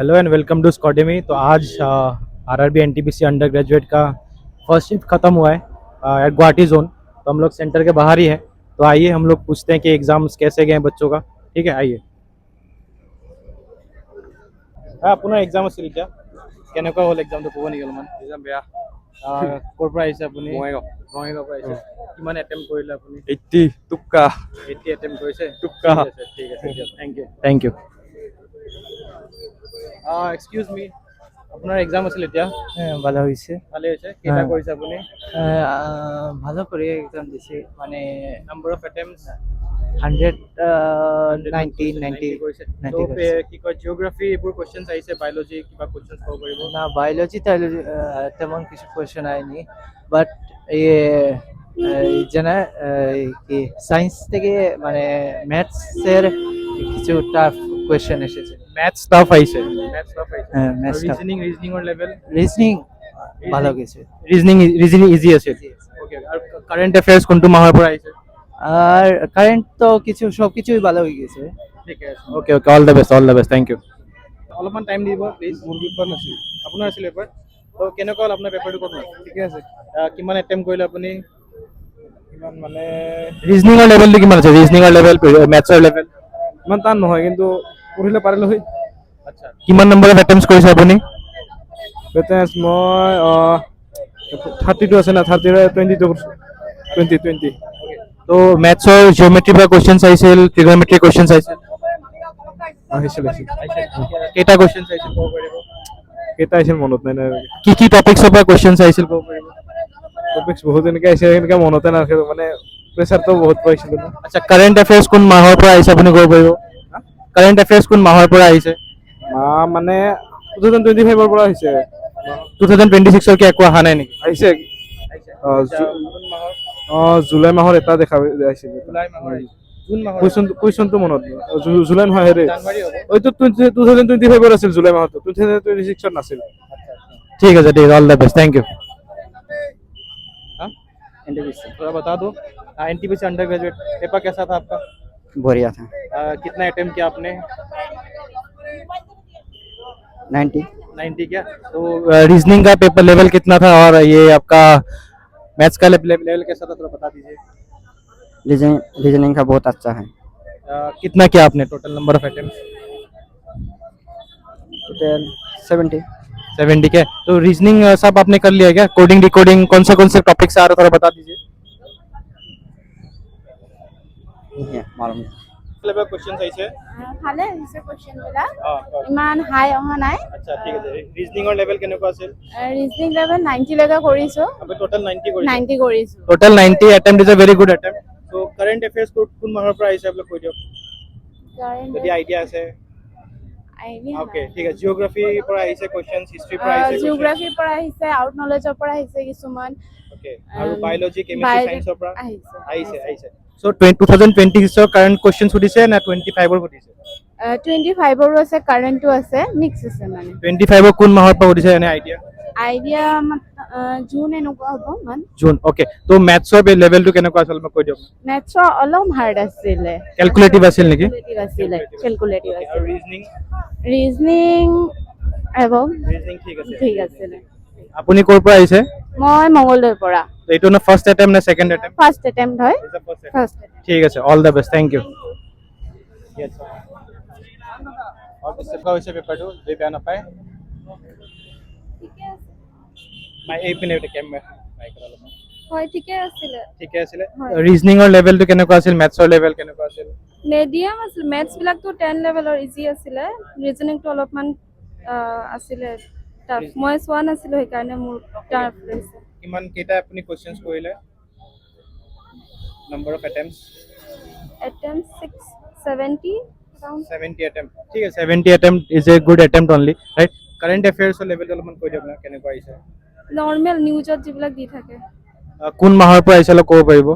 Hello and welcome to Scodemy. तो आज RRB NTPC undergraduate का फर्स्ट शिफ्ट खत्म हुआ है एट गुवाहाटी जोन। तो हम लोग सेंटर के बाहर ही हैं। तो आइए हम लोग पूछते हैं कि एग्जाम्स कैसे गए हैं बच्चों का। ठीक है, आइए। আপোনাৰ এক্সাম আছিল এতিয়া, কেনেকুৱা হ'ল এক্সামটো ক'ব নেকি অলপমান? এক্সাম বেয়া। ক'ৰ পৰা আহিছে আপুনি? বঙাইগাঁও। বঙাইগাঁৱৰ পৰা আহিছে। কিমান এটেম্প কৰিলে আপুনি? 80 টুক্কা। 80 এটেম্প কৰিছে। টুক্কা। ঠিক আছে দিয়ক, থেংক ইউ। এক্সকিউজ মি, আপোনাৰ এক্সাম আছিল এতিয়া, ভালো হয়েছে। ভালে হৈছে? কেইটা কৰিছে আপুনি? ভালো কৰে এক্সাম দিছে মানে নাম্বাৰ অফ এটেম্পটছ 190 কৰিছে। 90 তো কৰিছে। কি কয় জিঅ'গ্ৰাফি এইবোৰ কুৱেশ্যনছ আহিছে, বায়'লজি কিবা কুৱেশ্যনছ ক'ব পাৰিব? না বায়োলজি টায়োলজি তেমন কিছু কোয়েশ্চেন আয়নি, বাট ইয়ে জানা কি সায়েন্স থেকে মানে ম্যাথসের কিছু টাফ কোয়েশ্চেন এসেছে। ম্যাথছ টাফ আহিছে, ম্যাথছ টাফ আহিছে। হ্যাঁ ম্যাথস টাফ। ৰিজনিঙৰ লেভেল? ৰিজনিং ভালো গেছে। ৰিজনিং ইজি আছিল। ওকে, আৰু কাৰেণ্ট এফেয়াৰ্ছ কোনটো মাহৰ পৰা আহিছে? আর কারেন্ট তো কিছু সবকিছুই ভালো হয়ে গেছে। ঠিক আছে, okay all the best, thank you. অলপমান টাইম দিব প্লিজ। মোৰ পেপাৰ নাছিল, আপোনাৰ আছিল পেপাৰ। তো কেনেকুৱা হ'ল আপোনাৰ পেপাৰটো? ক'ত হ'ল? ঠিকে আছে। কিমান এটেম্প কৰিলে আপুনি? ইমান মানে ৰিজনিঙৰ লেভেলটো কিমান আছে? ৰিজনিঙৰ লেভেল, মেথছৰ লেভেল? ইমান টান নহয়, কিন্তু পঢ়িলে পাৰিলো হয়। আচ্ছা, কিমান নম্বৰ অফ এটেম্পছ কৰিছে আপুনি? বেটেঞ্চ মই 32 আছে না, 30 22 কৰিছোঁ। 20 তো মেথছৰ জিঅ'মেট্ৰিৰ পৰা কুৱেশ্যনছ আহিছিল, ট্ৰিগনমেট্ৰি কুৱেশ্যনছ আহিছিল। আহিছিল। কেইটা কুৱেশ্যনছ আহিছিল ক'ব পাৰিব? কেইটা আহিছিল মনত নাই। কি টপিকছৰ পৰা কুৱেশ্যনছ আহিছিল ক'ব পাৰিব? টপিক্স বহুত এনেকৈ আহিছে, এনেকৈ মনতে নাথাকে, মানে প্ৰেছাৰটো বহুত পাইছিলোঁ না। আচ্ছা, কাৰেণ্ট এফেয়াৰ্ছ কোন মাহৰ পৰা আহিছে আপুনি ক'ব পাৰিব? কাৰেণ্ট এফেয়াৰ্ছ কোন মাহৰ পৰা আহিছে? মানে 2025 পৰা আহিছে। 2026 কি একো অহা নাই নেকি? আহিছে জুলাই মাহৰ এটা দেখা আহিছিল। কুৱেশ্যনটো মনত জুলাই নহয় হেৰি, হয়তো 2025 আছিল জুলাই মাহতো, 2026 নাছিল। ठीक है sir, all the best, thank you. NTPC थोड़ा बता दो, एनटीपीसी अंडर ग्रेजुएट पेपर कैसा था आपका? बढ़िया था। कितना अटेम्प्ट किया आपने? 90 क्या? तो रीजनिंग का पेपर लेवल कितना था, और ये आपका मैथ्स का लेवल कैसा था, थोड़ा बता दीजिए। रीजनिंग का बहुत अच्छा है। कितना किया आपने total number of attempt? Total 70। 70 के। तो रीजनिंग सब आपने कर लिया क्या? कोडिंग डिकोडिंग कौन से टॉपिक से आ रहा, थोड़ा बता दीजिए। मालूम लेवल क्वेश्चन আহিছে? ভালে হৈছে কোৱেশ্চন বিলাক, কওক। ইমান হাই অহা নাই। আচ্ছা, ঠিক আছে। ৰিজনিংৰ লেভেল কেনেকুৱা আছিল? ৰিজনিং লেভেল 90 লৈকে কৰিছো। আপুনি টোটাল 90 কৰিছে? 90 কৰিছো। Total 90 attempt is a very good attempt. So current affairs কোন মাহৰ পৰা আহিছে আপোনাক কৈ দিয়ক যদি আইডিয়া আছে। ওকে, ঠিক আছে। জিওগ্ৰাফি পৰা আহিছে কোৱেশ্চনছ, হিষ্ট্ৰী পৰা আহিছে কোৱেশ্চনছ। জিওগ্ৰাফিৰ পৰা আহিছে, আউট নলেজৰ পৰা আহিছে কিছুমান। ওকে, আৰু বায়োলজি, কেমিষ্ট্ৰি, সায়েন্সৰ পৰা আহিছে। সো 2026 কাৰেন্ট কোৱেশ্চন সুধিছে না 25 সুধিছে? 25ৰো আছে, কাৰেণ্টটো আছে, মিক্স আছে মানে। 25 কোন মাহৰ পৰা সুধিছে এনে আইডিয়া? আইডিয়া জুন এনেকুৱা হ'ব মান। June, okay. তো মেথছৰ লেভেলটো কেনেকুৱা আছিল মোক কৈ দিয়ক। মেথছৰ অলপ হাৰ্ড আছিলে, ক্যালকুলেটিভ আছিল নেকি? ক্যালকুলেটিভ আৰু আছিলে। ৰিজনিং? ৰিজনিং এবং ৰিজনিং ঠিক আছে। ঠিক আছিলে। আপুনি ক'ৰ পৰা আহিছে? মই মঙ্গলদৈৰ পৰা। তো এইটো না ফাৰ্স্ট এটেম্প্ট না সেকেন্ড এটেম্প্ট? ফাৰ্ষ্ট এটেম্প্ট হয়। ফাৰ্ষ্ট ঠিক আছে, all the best, thank you. और किससे का वैसे पेपर जो जे बेया नापाय माय এই পিনে কেম মাইক কৰা লম। হয়, ঠিকে আছিলে। ঠিকে আছিল। ৰিজনিংৰ লেভেলটো কেনেকুৱা আছিল? মেথছৰ লেভেল কেনেকুৱা আছিল? মিডিয়াম আছিল। মেথছ বিলাকটো 10 লেভেলৰ ইজি আছিলে, ৰিজনিংটো অলপমান আছিলে টাফ। মই চোৱা নাছিলো, সেইকাৰণে মোৰ টাফ লাগিছে। কিমান কেইটা আপুনি কোৱেশ্চনছ কৰিলে? Number of attempts? Attempt 670 around 70 attempt, ঠিক আছে। 70 attempt is a good attempt only, right? Current এফেয়াৰ্ছৰ লেভেলটো অলপমান কৈ দিয়ক না, কেনেকুৱা আহিছে? নৰ্মেল নিউজত যিবিলাক দি থাকে। কোন মাহৰ পৰা আহিছে অলপ ক'ব পাৰিব?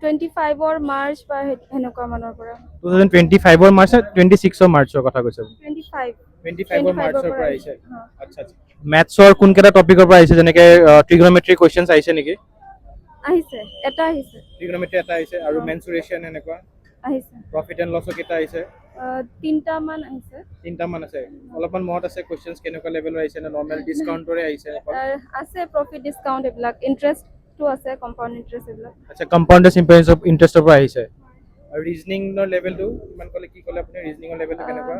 25ৰ মাৰ্চ বা সেনেকুৱা মানৰ পৰা। 2025ৰ মাৰ্চ নে 26ৰ মাৰ্চৰ কথা কৈছে? 25ৰ মাৰ্চৰ পৰা আহিছে। আচ্ছা আচ্ছা। মেথছৰ কোন কেইটা টপিকৰ পৰা আহিছে, যেনেকৈ ট্ৰিগনমেট্ৰি কুৱেশ্চনছ আহিছে নেকি? আহিছে, এটা আহিছে। ট্ৰিগনমেট্ৰি এটা আহিছে, আৰু মেনচুৰেশ্যন এনেকুৱা আহিছে। প্ৰফিট এণ্ড লছৰ কেইটা আহিছে? তিনিটা মান আহিছে। তিনিটা মান আছে অলপমান মনত আছে কোৱেশ্চনছ কেনেকুৱা লেভেলৰ আহিছে না নৰ্মেল ডিসকাউন্টৰে আহিছে অকল? আছে প্ৰফিট ডিছকাউণ্ট এইবিলাক, ইণ্টাৰেষ্টটো আছে, কম্পাউণ্ড ইণ্টাৰেষ্ট এইবিলাক। আচ্ছা কম্পাউণ্ডাৰ ইণ্টাৰেষ্টৰ পৰা আহিছে। আৰু ৰিজনিঙৰ লেভেলটো কিমান ক'লে, কি ক'লে আপুনি ৰিজনিঙৰ লেভেলটো কেনেকুৱা?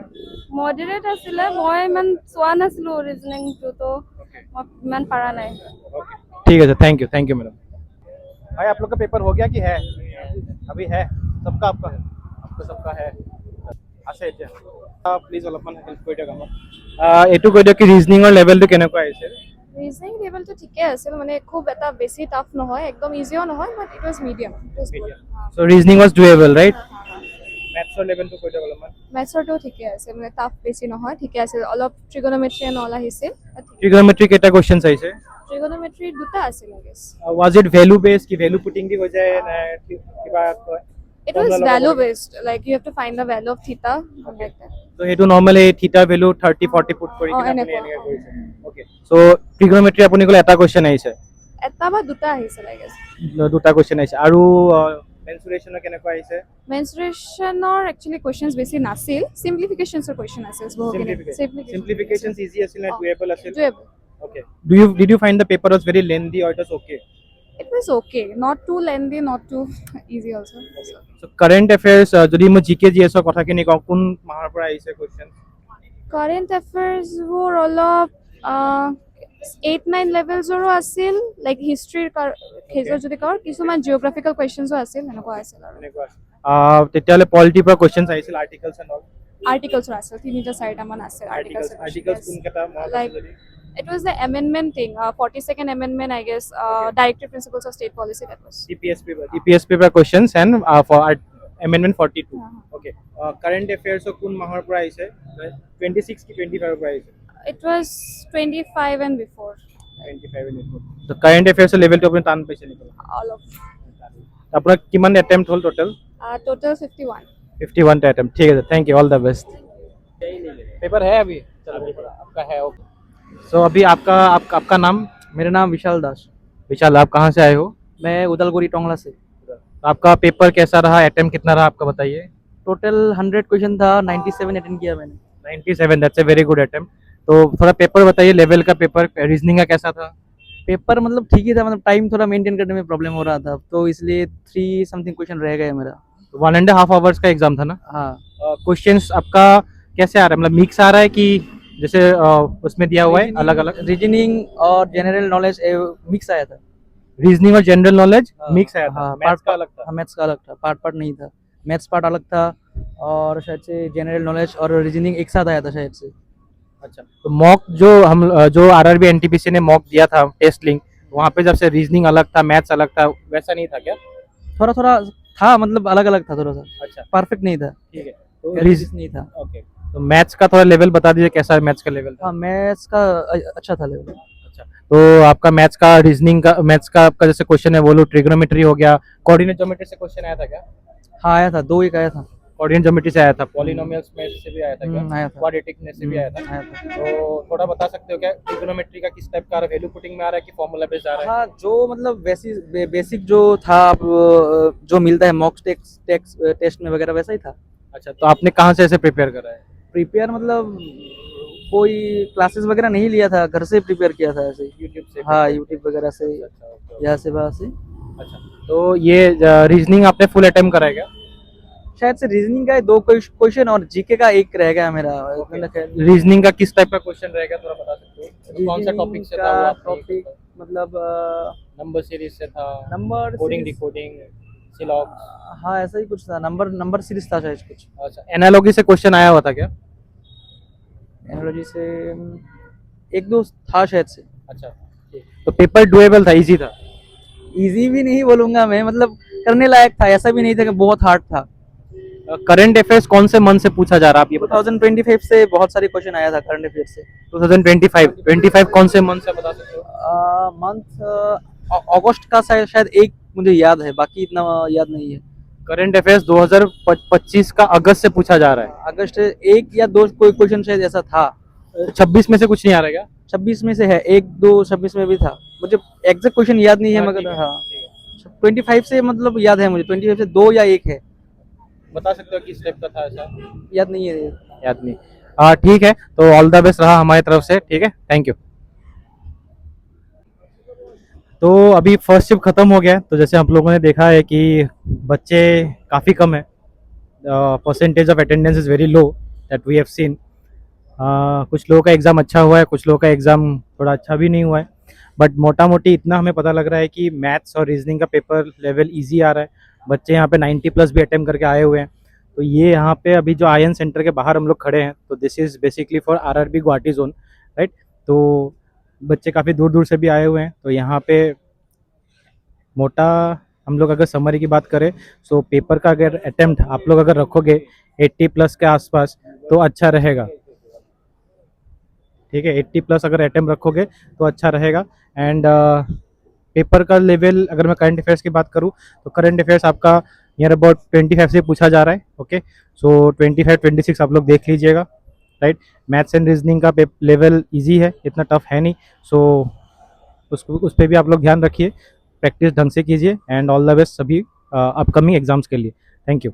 মডাৰেট আছিলে, মই ইমান চোৱা নাছিলোঁ ৰিজনিংটো, তো ओके মই ইমান পাৰা নাই। ओके ठीक है सर, थैंक यू मैडम। भाई आप लोग का पेपर हो गया कि है? अभी है सबका? आपका सबका है আছে এতিয়া। প্লিজ অলপমান হেল্প কৰি দিয়ক আমাক। এইটো কৈ দিয়ক কি ৰিজনিঙৰ লেভেলটো কেনেকুৱা আহিছে? ৰিজনিং লেভেলটো ঠিকে আছিল, মানে খুব এটা বেছি টাফ নহয়, একদম ইজিও নহয়, but it was medium. So reasoning was doable right? মেথছৰ লেভেলটো কৈ দিয়ক অলপমান। মেথছৰটো ঠিকে আছে, মানে টাফ বেছি নহয়, ঠিকে আছিল। অলপ ট্ৰিগোনোমেট্ৰি এণ্ড অল আহিছিল। ট্ৰিগোনোমেট্ৰি কেইটা কোৱেশ্চনছ আহিছে? ট্ৰিগোনোমেট্ৰি দুটা আছিল I guess. Was it value based কি ভ্যালু পুটিং দি হৈ যায় না কিবা? It was value based, like you have to find the value of theta, like that. তো সেইটো নৰ্মালি থিটা ভ্যালু 30 40 পুট কৰি কিনে আপুনি এনেকুৱা। এনেকৈ কৰিছে। ওকে সো ট্ৰিগোনোমেট্ৰি আপুনি ক'লে এটা কোৱেশ্চন আহিছে? এটা বা দুটা আহিছিল আই গেছ। দুটা কোৱেশ্চন আহিছে। আৰু মেনচুৰেশ্যনৰ কেনেকুৱা আহিছে? মেনচুৰেশ্যনৰ একচুৱেলি কুৱেশ্যনছ বেছি নাছিল, চিম্পলিফিকেশ্যনছৰ কুৱেশ্যন আছিল বহুখিনি। simplifications easy আছিল না doable আছিল? Doable. Okay, did you find the paper was very lengthy or it was okay? It was okay, not too lengthy, not too easy also. So current affairs যদি মই জিকে জিএছৰ কথাখিনি কওঁ, কোন মাহৰ পৰা আহিছে কোৱেশ্চন? Current affairs বোৰ অলপ 8-9 লেভেলছৰো আছিল, লাইক হিষ্ট্ৰীৰ কেছৰ যদি কওঁ, কিছুমান জিঅ'গ্ৰাফিকেল কুৱেশ্যনছো আছিল, এনেকুৱা আছিল আৰু। এনেকুৱা তেতিয়াহ'লে পলিটিৰ পৰা কোৱেশ্চনছ আহিছিল, আৰ্টিকলছ এণ্ড অল? আৰ্টিকলছৰ আছিল, 3-4মান আছিল আৰ্টিকলছ কোনকেইটা মনত আছে লাইক যদি? it was the amendment thing, 42nd amendment, I guess, directive principles of state policy, that was. DPSP পৰা কোৱেশ্চনছ and for amendment 42. Okay, current affairs কোন মাহৰ পৰা আহিছে? 26 কি 25 পৰা আহিছে? It was 25 and before, 25 and before. So current affairs লেভেলটো আপুনি টান পাইছে নেকি? all of আপোনাৰ কিমান এটেম্প্ট হ'ল টোটাল? total 51. 51 টা अटेम्प्ट। ठीक है sir, thank you, all the best. Paper है अभी? चलो पेपर आपका है। ओके सो अभी आपका नाम? मेरा नाम विशाल दास। विशाल, आप कहाँ से आए हो? मैं उदलगुरी टोंगला से। तो आपका पेपर कैसा रहा, अटेम्प्ट कितना रहा आपका बताइए? टोटल 100 क्वेश्चन था, 97 अटेंड किया मैंने। 97, that's a very good attempt. तो थोड़ा पेपर बताइए, लेवल का पेपर रीजनिंग का कैसा था? पेपर मतलब ठीक ही था, मतलब टाइम थोड़ा मेंटेन करने में प्रॉब्लम हो रहा था, तो इसलिए 3 समथिंग क्वेश्चन रह गए मेरा। 1.5 आवर्स का एग्जाम था ना? हाँ, क्वेश्चंस आपका कैसे आ रहा है, मतलब मिक्स आ रहा है कि जैसे उसमें दिया हुआ है अलग अलग? रीजनिंग और जनरल नॉलेज मिक्स आया था। रीजनिंग और जनरल नॉलेज मिक्स आया था? हाँ, मैथ्स का अलग था? हाँ, मैथ्स का अलग था, पार्ट नहीं था। मैथ्स पार्ट अलग था और शायद से जनरल नॉलेज और रीजनिंग एक साथ आया था शायद से। अच्छा, तो मॉक जो आरआरबी एनटीपीसी ने मॉक दिया था टेस्ट लिंक, वहाँ पे जब से रीजनिंग अलग था, मैथ्स अलग था, वैसा नहीं था क्या? थोड़ा थोड़ा था, मतलब अलग अलग था थोड़ा सा, अच्छा परफेक्ट नहीं था, ठीक है। तो नहीं था। ओके, तो मैथ्स का थोड़ा लेवल बता दीजिए, कैसा मैथ्स का लेवल था? हाँ, मैथ्स का अच्छा था लेवल। अच्छा, तो आपका मैथ्स का रीजनिंग का मैथ्स का आपका जैसे क्वेश्चन है वो लो ट्रिग्नोमेट्री हो गया, कोऑर्डिनेट ज्योमेट्री से क्वेश्चन आया था क्या? हाँ आया था, 2 एक आया था। कोऑर्डिनेट ज्योमेट्री से आया था, पॉलिनोमियल्स में से भी आया था क्या? आया था। क्वाड्रेटिक में से भी आया था। आया था। तो थोड़ा बता सकते हो क्या ट्रिग्नोमेट्री का किस टाइप का वैल्यू पुटिंग में आ रहा है कि फॉर्मूला बेस्ड आ रहा है? हाँ, जो मतलब बेसिक जो था जो मिलता है मॉक टेस्ट में वगैरह, वैसा ही था। अच्छा, तो आपने कहाँ से ऐसे प्रिपेयर करा है? प्रिपेयर मतलब कोई क्लासेस वगैरह नहीं लिया था, घर से प्रिपेयर किया था ऐसे ही। यूट्यूब से? हाँ, यूट्यूब वगैरह से, अच्छा, ओके, यहाँ से वहाँ से। अच्छा, तो ये रीजनिंग आपने फुल अटेम्प्ट करा है क्या? शायद से रीजनिंग का 2 क्वेश्चन और जीके का 1 रह गया मेरा। रीजनिंग का किस टाइप का क्वेश्चन रहेगा थोड़ा बता सकते हो? कौन सा टॉपिक से था वो? टॉपिक मतलब नंबर सीरीज से था, नंबर कोडिंग डिकोडिंग, सिलॉग्स? हाँ, ऐसा ही कुछ था, नंबर सीरीज था शायद कुछ। अच्छा, एनालॉजी से क्वेश्चन आया हुआ था क्या? एनालॉजी से 1-2 था शायद से। अच्छा, तो पेपर डुएबल था, इजी था? इजी भी नहीं बोलूंगा मैं, मतलब करने लायक था, ऐसा भी नहीं था कि बहुत हार्ड था। करंट अफेयर्स कौन से मंथ से पूछा जा रहा है आप ये बताओ? 2025 से बहुत सारे क्वेश्चन आया था करंट अफेयर से। 2025 कौन से मंथ से बता सकते हो? मंथ अगस्त का शायद 1 मुझे याद है, बाकी इतना याद नहीं है। करंट अफेयर्स 2025 का अगस्त से पूछा जा रहा है। अगस्त 1 या 2 कोई क्वेश्चन शायद ऐसा था। 26 में से कुछ नहीं आ रहा है क्या? 26 में से है, 1-2 26 में भी था, मुझे एग्जैक्ट क्वेश्चन याद नहीं है, मगर हाँ 25 से मतलब याद है मुझे, 25 से 2 या 1 है। बता सकते हो किस टाइप का था ऐसा? याद नहीं है। याद नहीं। ठीक है, तो ऑल द बेस्ट रहा हमारी तरफ से, ठीक है, थैंक यू। तो अभी फर्स्ट शिफ्ट खत्म हो गया है, तो जैसे हम लोगों ने देखा है कि बच्चे काफ़ी कम है, percentage of attendance is very low that we have seen. कुछ लोगों का एग्ज़ाम अच्छा हुआ है, कुछ लोगों का एग्ज़ाम थोड़ा अच्छा भी नहीं हुआ है, बट मोटा मोटी इतना हमें पता लग रहा है कि मैथ्स और रीजनिंग का पेपर लेवल इजी आ रहा है। बच्चे यहाँ पे 90 प्लस भी अटेम्प्ट करके आए हुए हैं। तो ये यहाँ पे अभी जो आयन सेंटर के बाहर हम लोग खड़े हैं, तो this is basically for RRB Guwahati zone, right. तो बच्चे काफ़ी दूर दूर से भी आए हुए हैं। तो यहाँ पे मोटा हम लोग अगर समरी की बात करें, सो पेपर का अगर अटेम्प्ट आप लोग अगर रखोगे 80 प्लस के आसपास तो अच्छा रहेगा, ठीक है। 80 प्लस अगर अटेम्प्ट रखोगे तो अच्छा रहेगा। एंड पेपर का लेवल अगर मैं करंट अफेयर्स की बात करूँ तो करंट अफेयर्स आपका नियर अबाउट 25 से पूछा जा रहा है, ओके। सो 25-26 आप लोग देख लीजिएगा, राइट। मैथ्स एंड रीजनिंग का लेवल इजी है, इतना टफ है नहीं। सो उस पर भी आप लोग ध्यान रखिए, प्रैक्टिस ढंग से कीजिए एंड ऑल द बेस्ट सभी अपकमिंग एग्जाम्स के लिए। Thank you.